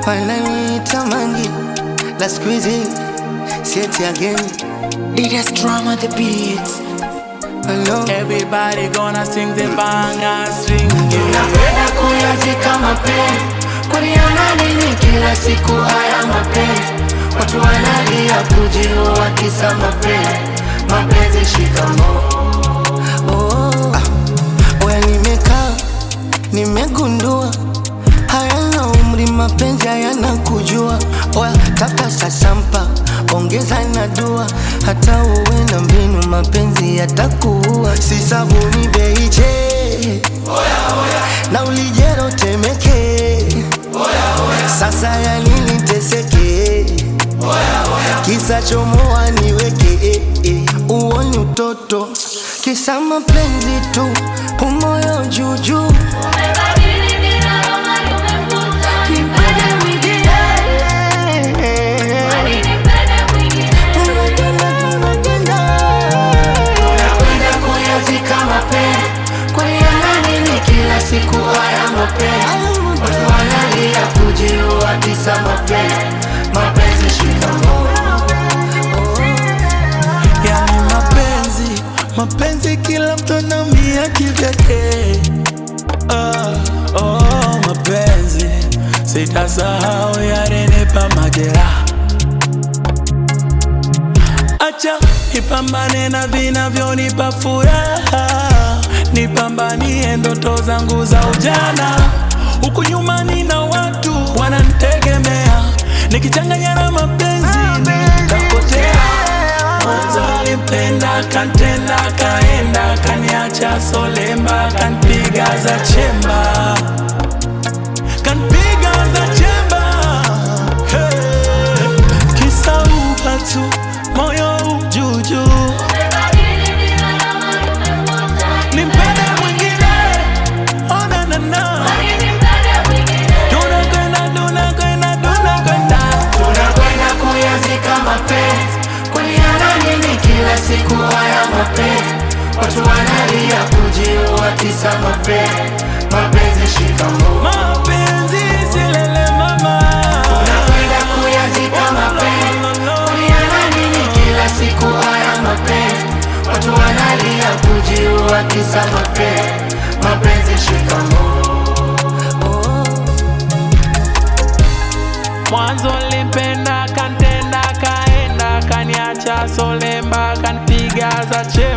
Wananiita mangi la squeezy, say it again. It has drama the beats. Hello. Everybody gonna sing the banger string. Napenda kuyazika mapenzi, kuliona nini kila siku haya mapenzi? Watu wanalia kujiua kisa mapenzi, mapenzi shikamoo. Oya nimekaa, nimegundua hayana umri mapenzi hayana kujua. Oya tafuta sasampa, ongeza na dua, hata uwe na mbinu mapenzi yatakuua. Si sabuni beiche, na ulijero temeke, sasa ya nini teseke? Kisa chomoa niweke, uoni utoto, kisa mapenzi tu, umoyo juju. Siku haya mapenzi, watu wanalia kujiua kisa mapenzi, mapenzi shikamoo. Yani mapenzi kila mtu anaumia kivyake. Mapenzi sitasahau yalinipa majeraha. Acha nipambane na vinavyonipa furaha, nipambanie ndoto zangu za ujana. Huku nyuma nina watu wananitegemea, nikichanganya na mapenzi nitapotea. Mwanzo nilipenda, kantenda, kaenda, kaniacha solemba, kanpiga za chemba, kanpiga za chemba. Hey, kisa upatu, moyo ujuju. Kila siku haya mapenzi, watu wanalia kujiua kisa mapenzi, mapenzi shikamoo. Mapenzi silele mama, unakwenda kuyazika mapenzi, kuliana nini? Kila siku haya mapenzi, watu wanalia kujiua kisa mapenzi, mapenzi shikamoo. Mwanzo nilipenda, kantenda, kaenda, kaniacha solemba, kanpiga za chemba.